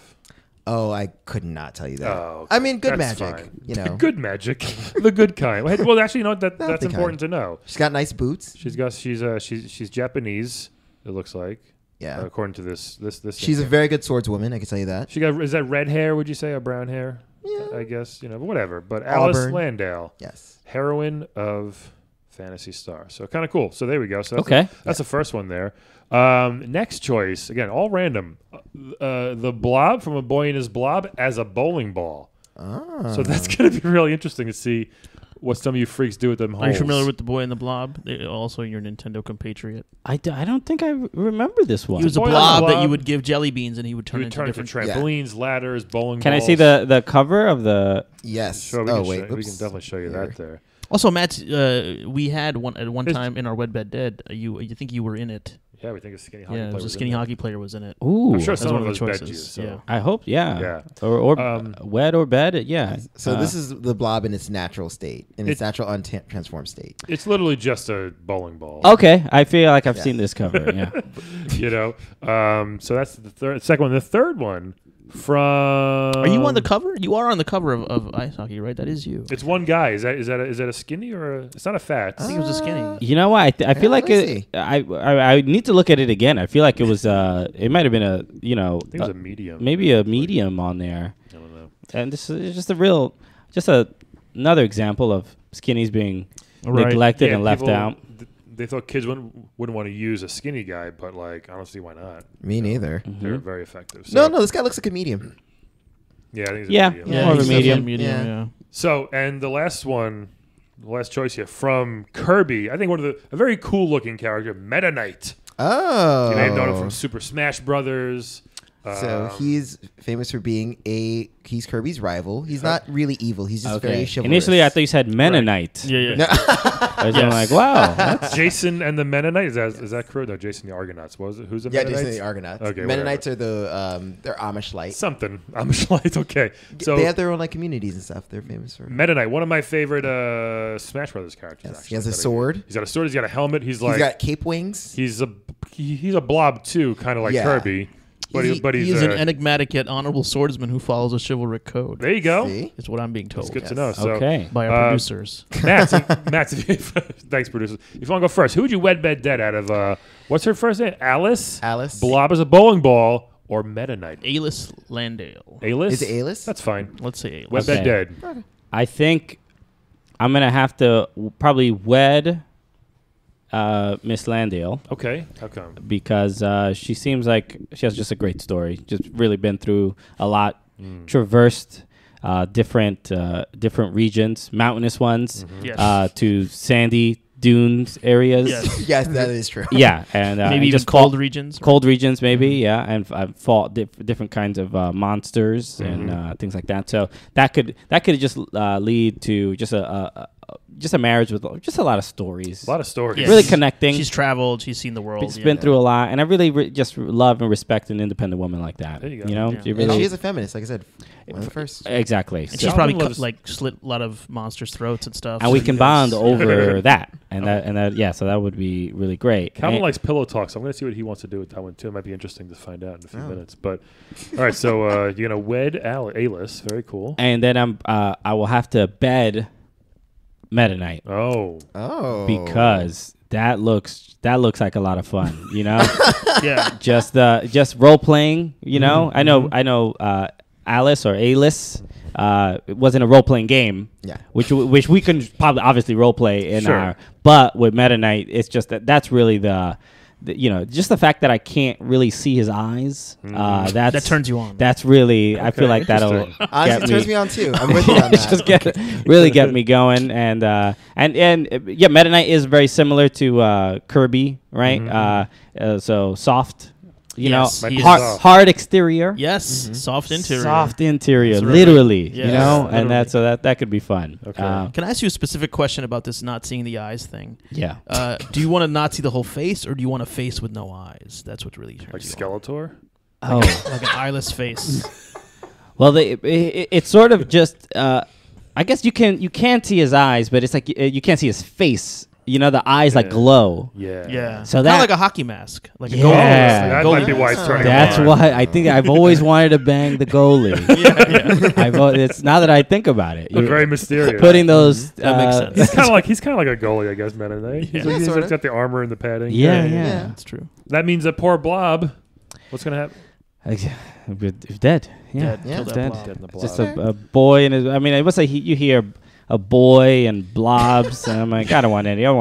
Oh, I could not tell you that. Oh, okay. I mean, good That's magic. fine. Good magic, the good kind. Well, actually, you know what? That's the important kind. to know. She's got nice boots. She's Japanese. It looks like, Yeah. according to this. She's a thing. very good swordswoman. I can tell you that. Is that red hair? Would you say, or brown hair? Yeah. I guess but whatever. But Alice Auburn. Landale, Yes. heroine of Phantasy Star. So kind of cool. So there we go. So that's the first one there. Next choice again, all random. The Blob from A Boy and His Blob as a bowling ball. Ah. So that's going to be really interesting to see what some of you freaks do with them holes. Are you familiar with the Boy and the Blob? Also, your Nintendo compatriot. I don't think I remember this one. He was a Boy and the blob that Blob. you would give jelly beans, and he would turn You would into turn into different. trampolines, ladders, bowling Can I balls. see the cover of the? Yes. Sure, we oh, can wait. show, we Oops. can definitely show you Here. that there. Also, Matt, we had at one It's- time in our Wed Bed Dead. You think you were in it? Yeah, we think a skinny hockey Yeah, player it was a was skinny in there. hockey player was in it. Ooh, I'm sure As some one of of us the bet choices, you. So. yeah. I hope, yeah. Yeah. Or wed or bed, yeah. So this is the blob in its natural state, in its natural untransformed state. It's literally just a bowling ball. Okay, I feel like I've Yeah. seen this cover. Yeah. So that's the second one. The third one from. Are you on the cover? You are on the cover of Ice Hockey, right? That is you. It's one guy. Is that a skinny or it's not a fat? I think it was a skinny. You know what? I feel Yeah, like let me see. I need to look at it again. I feel like it was it might have been I think it was a medium. maybe a medium on there. I don't know. And this is just another example of skinnies being Right. neglected and left people, out. They thought kids wouldn't want to use a skinny guy, but like honestly, why not? Me neither. They're very effective. So, No, this guy looks like a medium. Yeah, I think it's Yeah. a medium. Yeah, More of a he's medium. definitely- Medium, Yeah. yeah. So, and the last one, the last choice here from Kirby. I think a very cool looking character, Meta Knight. Oh. You may have known him from Super Smash Brothers. So he's famous for being he's Kirby's rival. He's not really evil. He's just very chivalrous. Initially, I thought you said Mennonite. Yeah, yeah. I was like, wow. That's, Jason and the Mennonite. Is that correct? No, Jason the Argonauts. What was it? Who's the Yeah, Mennonites? Jason the Argonauts. Okay, Mennonites are they're Amish light. Something. I'm light. Okay. So They have their own communities and stuff. They're famous for. Meta Knight, one of my favorite Smash Brothers characters. Yes, Actually. he has a sword. He's got a sword. He's got a helmet. He's He's got cape wings. he's a blob too, kind of like Yeah. Kirby. But he's He is an enigmatic yet honorable swordsman who follows a chivalric code. there you go. See? Is what I'm being told. It's good to Yes. know. So, okay. By our producers. Matt, thanks, producers. If you want to go first, who would you wed bed dead out of? What's her first name? Alice. Alice. Blob is a bowling ball or Meta Knight. Alice Landale. Alice. Is it Alice? That's fine. Let's say Alice. Wed bed Okay. dead. I think I'm gonna have to probably wed Miss Landale Okay, how come? because she seems like she has just a great story. Just really been through a lot, traversed different regions, mountainous ones, Yes. to sandy dunes areas. Yes. Yes, that is true. Yeah, and Maybe and even just cold fought- regions. cold regions, maybe. Yeah, and I've fought different kinds of monsters and things like that. So that could just lead to just a marriage with just a lot of stories. A lot of stories. Yes. Really connecting. She's traveled. She's seen the world. It's been through a lot, and I really just love and respect an independent woman like that. There you go. know, Yeah. She And really she is a feminist, like I said. One of the first. exactly. And So- she's probably Calvin loves- slit a lot of monsters' throats and stuff. and we so can you bond guys- over that, and that yeah. So that would be really great. Calvin And- likes pillow talk, so I'm going to see what he wants to do with that one too. It might be interesting to find out in a few minutes. But all right, so you're going to wed Alice. Very cool. and then I will have to bed Meta Knight. Oh, Oh. Because that looks like a lot of fun, you know. Yeah. just role playing, you know. I know Alice or Alice. It wasn't a role playing game, Yeah. which we can probably obviously role play in Sure. our. But with Meta Knight, it's just that's really the just the fact that I can't really see his eyes. That turns you on. That's really I feel like that'll interesting. Honestly, get it turns me. me on too. I'm with you on that. Just get me going, and yeah, Meta Knight is very similar to Kirby, right? So soft, Yes, he know, is hard, hard exterior, Yes. Soft interior. soft interior, That's right. literally, Yes, you know, literally. and that could be fun. Okay. Can I ask you a specific question about this not seeing the eyes thing? Yeah. Do you want to not see the whole face, or do you want a face with no eyes? That's what really turns like you on. Skeletor. Oh, Like an eyeless face. well, it's sort of just. I guess you can see his eyes, but it's like you can't see his face. You know, the eyes like Yeah. glow. Yeah. Yeah. So Kind that- of like a hockey mask. Like a Yeah. goalie. That Goalie might be why it's mask. turning That's him on. why I think I've always wanted to bang the goalie. It's now that I think about it. Look very mysterious. Putting those. That makes sense. He's kind of like a goalie, I guess, Meta Knight. He's, Yeah, he's sorta. got the armor and the padding. Yeah, Yeah. yeah. That's true. That means that poor Blob. What's going to happen? He's dead. Yeah, Dead. Yeah. Kill that dead. blob. Dead in the Blob. Just a boy and his. I mean, it was like you hear a boy and blobs, and I'm like, I don't want any. I don't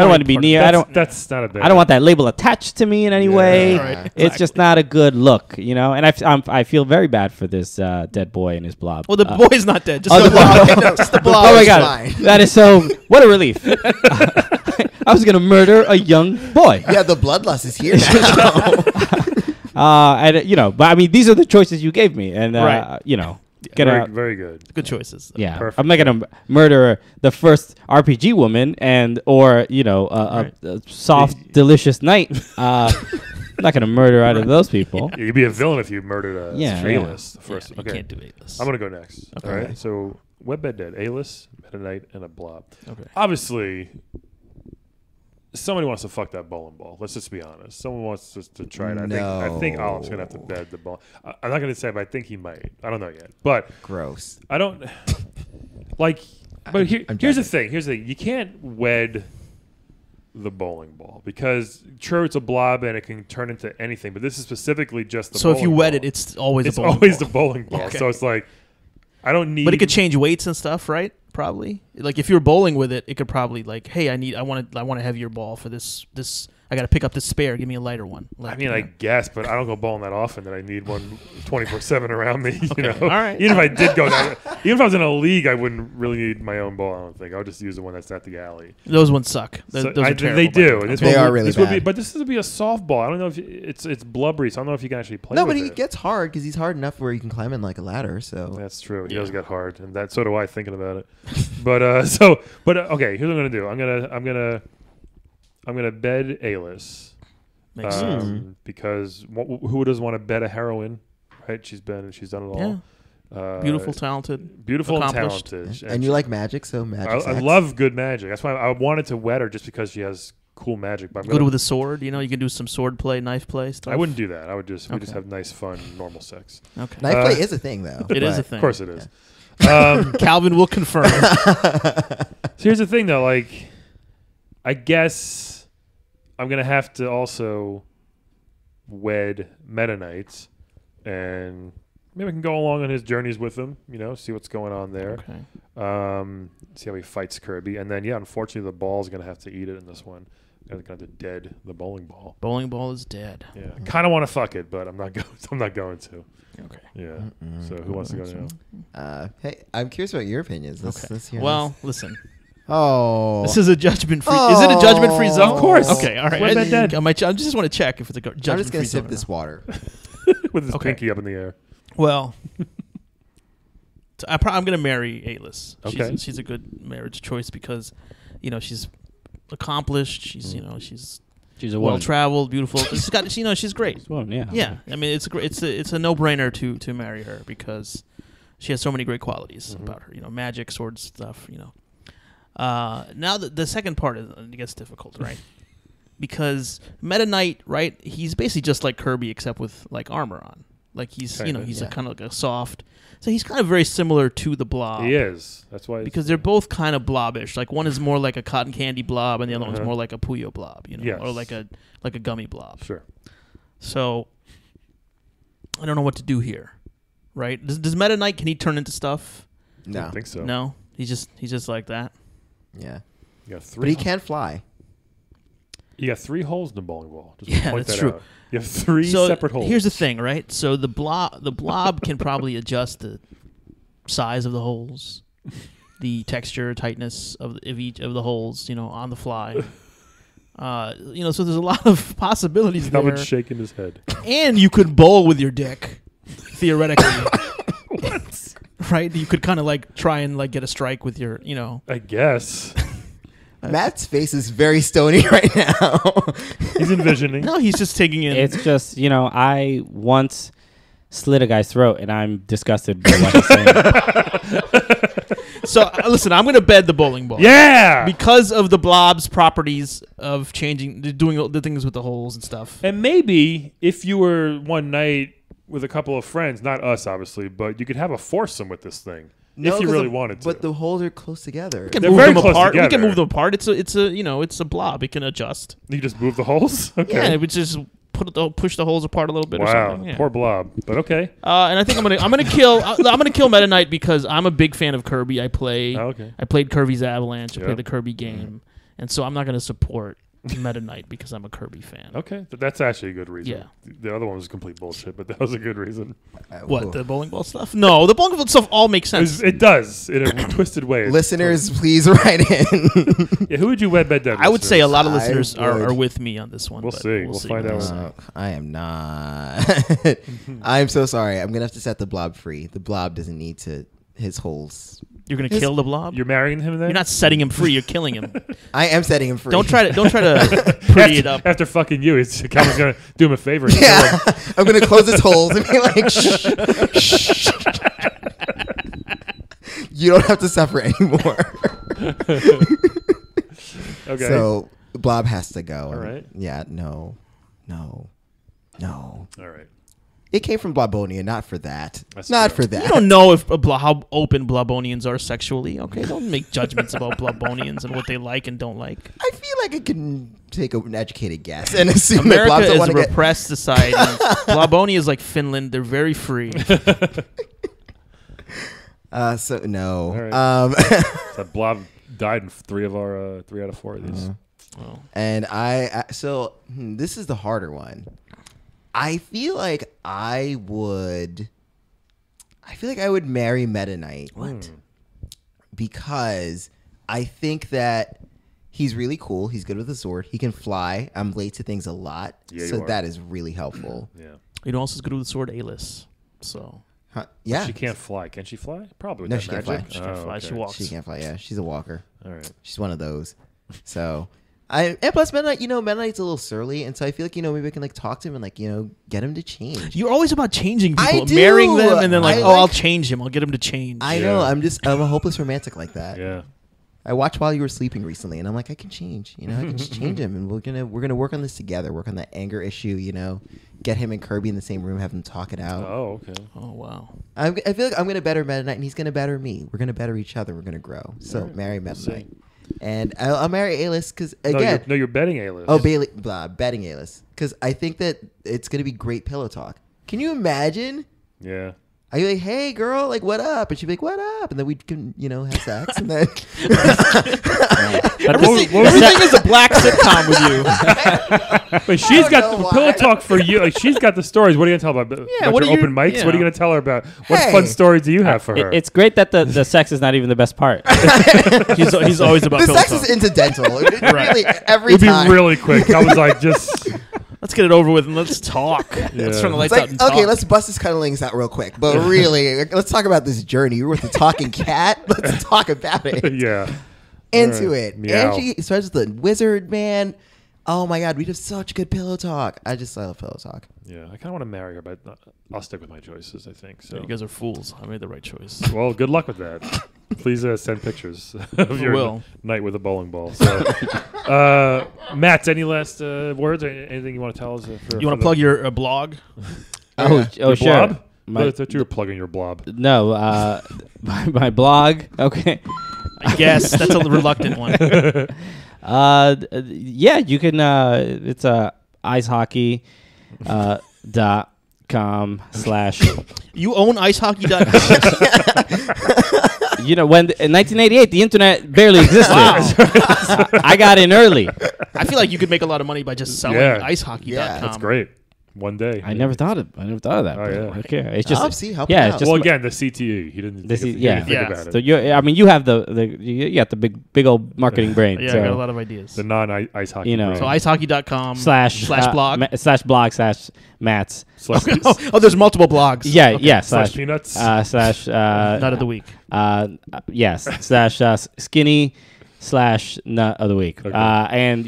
want to be part of near. That's not a bad. I don't want that label attached to me in any way. Right. It's just not a good look, you know. And I feel very bad for this dead boy and his blob. Well, the boy's not dead. Just Oh, the the blob. blob. No, just the blob Oh my is god, fine. that is so. What a relief! I was gonna murder a young boy. Yeah, the bloodlust is here now. And but I mean, these are the choices you gave me, and Right. gonna. very good. Good choices. Yeah, Perfect. I'm not gonna murder the first RPG woman or Right. a soft, delicious knight. I'm not gonna murder out of those people. You'd be a villain if you murdered Yeah, A-list. The Yeah, first. you Okay. can't do A-list. I'm gonna go next. Okay. All right. So Web Bed Dead, A-list, Meta Knight, and a Blob. Okay. Obviously, somebody wants to fuck that bowling ball. Let's just be honest. Someone wants to try it. I think Olive's gonna have to bed the ball. I'm not gonna say, but I think he might. I don't know yet. But Gross. I don't like. But I'm here's the judging. thing. Here's the thing. You can't wed the bowling ball because sure it's a blob and it can turn into anything. But this is specifically just the. So if you bowling wet ball. it, it's always it's a bowling always ball. the bowling ball. Okay. So it's like I don't need. But it could change weights and stuff, right? Probably. Like if you're bowling with it, it could probably like, hey, I want a heavier ball for this. I got to pick up this spare. Give me a lighter one. Like, I mean, I guess, but I don't go bowling that often that I need one 24/7 around me. You know, all right. Even if I did go down, even if I was in a league, I wouldn't really need my own ball. I don't think I would just use the one that's at the alley. those ones suck. Those So are terrible, they by the do. way. And this They one are would- really this would be, bad. but this would be a softball. I don't know if it's blubbery, so I don't know if you can actually play. No, with but he it. gets hard because he's hard enough where he can climb in like a ladder. So That's true. He Yeah. does get hard, and so do I thinking about it. But okay. Here's what I'm gonna do. I'm gonna bed Alice. Makes sense. Because who doesn't want to bet a heroine, right? She's done it all. Yeah. Beautiful, talented, beautiful and accomplished. talented. and you like magic, so magic. I sex. love good magic. That's why I wanted to wed her just because she has cool magic. But I'm Good gonna, with a sword. You can do some sword play, knife play stuff. I wouldn't do that. I would just we just Okay. have nice, fun, normal sex. Okay. Knife play is a thing though. It is a but- thing. Of course, it is. Calvin will confirm. So here's the thing, though. Like, I guess I'm gonna have to also wed Meta Knights and maybe I can go along on his journeys with him. See what's going on there. Okay. See how he fights Kirby, and then unfortunately the ball's gonna have to eat it in this one. They're gonna have to dead the bowling ball. Bowling ball is dead. Yeah, kind of want to fuck it, but I'm not going. I'm not going to. Okay. Yeah. So who wants to go now? Hey, I'm curious about your opinions. Let's hear Well, this. listen. Oh, This is a judgment-free. Is it a judgment-free zone? Of course. Okay. All right. Wet Bed Dead. I just want to check if it's a judgment-free I'm just gonna zone. sip this water. With his Okay. pinky up in the air. Well, I'm going to marry Alis. Okay. She's a good marriage choice because, she's accomplished. She's She's a well woman. traveled, beautiful. She's got she's great. She's a woman, yeah. Yeah, I mean it's a no brainer to marry her because she has so many great qualities about her. Magic, sword stuff. Now the second part gets difficult, right? Because Meta Knight, right? He's basically just like Kirby except with like armor on. Like he's Kinda, he's yeah. a kind of like a soft. So he's kind of very similar to the Blob. He is. That's why. Because they're both kind of blobbish. Like one is more like a cotton candy blob, and the other one's Uh-huh. more like a Puyo blob, Yes. or like a gummy blob. Sure. So I don't know what to do here, right? Does Meta Knight, can he turn into stuff? I No, don't think so. No, he's just like that. yeah, You got but three. he can fly. You got 3 holes in the bowling ball. Just Yeah, point that's that true. out. You have 3 So separate holes. here's the thing, right? So the blob can probably adjust the size of the holes, the texture, tightness of each of the holes, on the fly. So there's a lot of possibilities there. Calvin's shaking his head. And you could bowl with your dick, theoretically. Right? You could kind of like try and like get a strike with your, I guess. Matt's face is very stony right now. He's envisioning. No, he's just taking in. It's just, I once slit a guy's throat, and I'm disgusted by what he's saying. So listen, I'm going to bed the bowling ball. Yeah! Because of the blob's properties of doing the things with the holes and stuff. And maybe if you were one night with a couple of friends, not us obviously, but you could have a foursome with this thing. No, if you 'cause really the- wanted to. But the holes are close together. We can They're move very them close apart. We can together. move them apart. It's a blob. It can adjust. You just move the holes? Okay. Yeah, we just push the holes apart a little bit or Wow. something. Yeah. Poor blob. But okay. And I think I'm gonna kill Meta Knight because I'm a big fan of Kirby. I played Kirby's Avalanche. I Yep. played the Kirby game, and so I'm not gonna support Meta Knight because I'm a Kirby fan. Okay. That's actually a good reason. Yeah. The other one was complete bullshit, but that was a good reason. What, the bowling ball stuff? No, the bowling ball stuff all makes sense. It does in a twisted way. Listeners, please write in. Yeah, who would you wed bed dead? I would say a lot of I listeners are would. with me on this one. We'll but see. We'll find what out. they say. I am not. I'm so sorry. I'm gonna have to set the blob free. The blob doesn't need his holes. You're gonna kill the blob. You're marrying him then? You're not setting him free. You're killing him. I am setting him free. Don't try to pretty it up. After fucking you, Calvin's going to do him a favor. And Yeah, I'm gonna close his holes and be like, shh, shh. You don't have to suffer anymore. Okay. So blob has to go. All right. Yeah. No. All right. It came from Blobonia, not for that. That's not true. for that. You don't know if how open Blobonians are sexually. Okay, don't make judgments about Blobonians and what they like and don't like. I feel like I can take an educated guess and assume America that blobs don't is want a to get. repressed society. Blobonia is like Finland. They're very free. So no. All right. That blob died in 3 out of 4 of these. Well, And this is the harder one. I feel like I would marry Meta Knight. What? Because I think that he's really cool. He's good with the sword. He can fly. I'm late to things a lot. Yeah, you so are. that is really helpful. Yeah. you know, also is good with the sword, Alis. So Huh? Yeah. She can't fly. Can she fly? Probably with No, that she can't magic. fly. She can't fly. She walks. She can't fly. Yeah. She's a walker. All right. She's one of those. So and plus Meta Knight, Meta Knight's a little surly, and so I feel like, maybe I can like talk to him and like, get him to change. you're always about changing I people, do. marrying them, and then I I'll like- change him. I'll get him to change. I Yeah. know. I'm a hopeless romantic like that. Yeah. I watched While You Were Sleeping recently, and I'm like, I can change. I can just change him, and we're gonna work on this together. Work on that anger issue. Get him and Kirby in the same room, have them talk it out. Oh, okay. Oh wow. I feel like I'm gonna better Meta Knight, and he's gonna better me. We're gonna better each other. We're gonna grow. So Alright, marry we'll Meta see. Knight, and I'll marry Alis because No, again, you're betting A-list. oh Bailey, betting Alis because I think that it's gonna be great pillow talk. Can you imagine? Yeah. I'd be like, hey, girl, like, what up? And she'd be like, what up? And then we can, have sex. And then Everything is a black sitcom with you. Wait, she's don't got know the why. pillow talk for you. Like, she's got the stories. What are you gonna tell about? Yeah, About what your are you- open mics? yeah. What are you gonna tell her about? What Hey. fun stories do you have for her? It's great that the sex is not even the best part. He's always about the pillow sex talk. is incidental. Really, every It'd be time. really quick. I was like, just Let's get it over with and let's talk. Let's turn the lights It's out like, and okay, talk. let's bust this cuddlings out real quick. But really, let's talk about this journey. You're with the talking cat. Let's talk about it. yeah. Into All right. it. Meow. Angie starts with the wizard man. Oh my god, we have such good pillow talk. I just love pillow talk. Yeah, I kind of want to marry her, but I'll stick with my choices. I think so. You guys are fools. I made the right choice. Well, good luck with that. Please send pictures of your will. night with a bowling ball. So, Matt, any last words? Or anything you want to tell us? You want to plug your blog? Oh, your sure. blob? My- I thought you were plugging your blob. No, my blog. Okay. I guess that's a reluctant one. Yeah, you can. It's icehockey .com / You own icehockey.com. You know, when in 1988 the internet barely existed. I got in early. I feel like you could make a lot of money by just selling Yeah. icehockey.com. Yeah, That's great. One day. I never thought of that. Oh, but yeah. Okay, it's just Help, see, help yeah, you it's out. just Well, again, the CTE. He didn't. This think, is- he didn't yeah. think Yeah. about so it. you have you got the big old marketing brain. Yeah, so, I got a lot of ideas. The non-ice hockey. You know. brain. So icehockey.com slash blog. slash blog slash Mats. slash, Oh, there's multiple blogs. Yeah, slash slash peanuts. slash Nut of the week. yes slash skinny slash nut of the week. Okay. And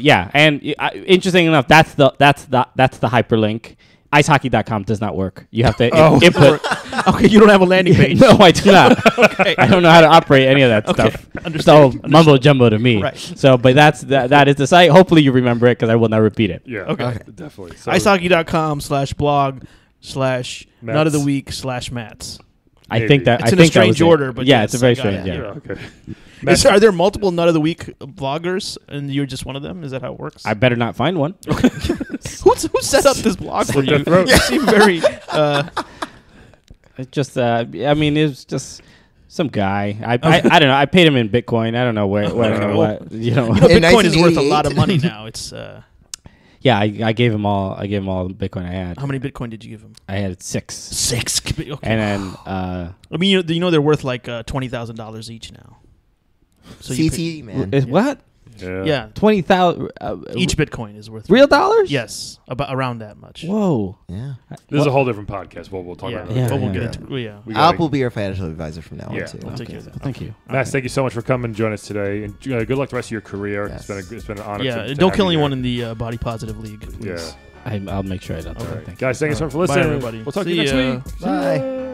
interesting enough, that's the hyperlink. Icehockey.com does not work. You have to input. Okay, you don't have a landing page. No, I do not. Okay. I don't know how to operate any of that Okay, stuff. It's understood. all mumbo jumbo to me. Right. So, but that is the site. Hopefully, you remember it because I will not repeat it. yeah. Okay. Definitely. So, Icehockey.com /blog/ nut of the Mats. week /Mats. I Maybe. think that It's I in a think that was strange it. order, but yeah, yes, it's a very I got strange. it. Yeah. Okay. Are there multiple Nut of the Week bloggers, and you're just one of them? Is that how it works? I better not find one. Who set up this blog for their you? throat. You seem very. It's just, I mean, it was just some guy. I don't know. I paid him in Bitcoin. I don't know where what You know, Bitcoin is worth a lot of money now. It's Yeah, I gave him all. I gave him all the Bitcoin I had. how many Bitcoin did you give him? I had 6, 6. Okay. and then I mean, you know they're worth like $20,000 each now. So you CTE, man. what Yeah. 20,000 each Bitcoin is worth real dollars? Yes, about around that much. Whoa. Yeah. This is a whole different podcast. We'll talk Yeah, about it. Yeah, but we'll yeah. get into yeah. We gotta- Alp will be your financial advisor from now Yeah. on, too. We'll take care of that. Thank you. Matt, thank you so much for coming and joining us today, and good luck the rest of your career. Yes. It's been an honor. Yeah, to don't have kill you anyone here. in the body positive league. Please. Yeah. I'll make sure I don't. All right. Thank you. Guys, thank you so much for Bye, listening. everybody. We'll talk to See you next ya. week. Bye.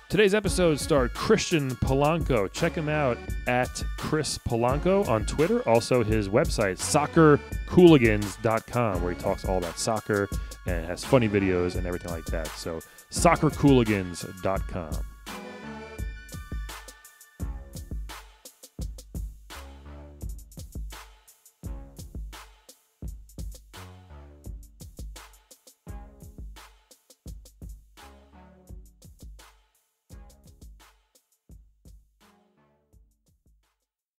Today's episode starred Christian Polanco. Check him out at Chris Polanco on Twitter. Also, his website, soccercooligans.com, where he talks all about soccer and has funny videos and everything like that. So, soccercooligans.com.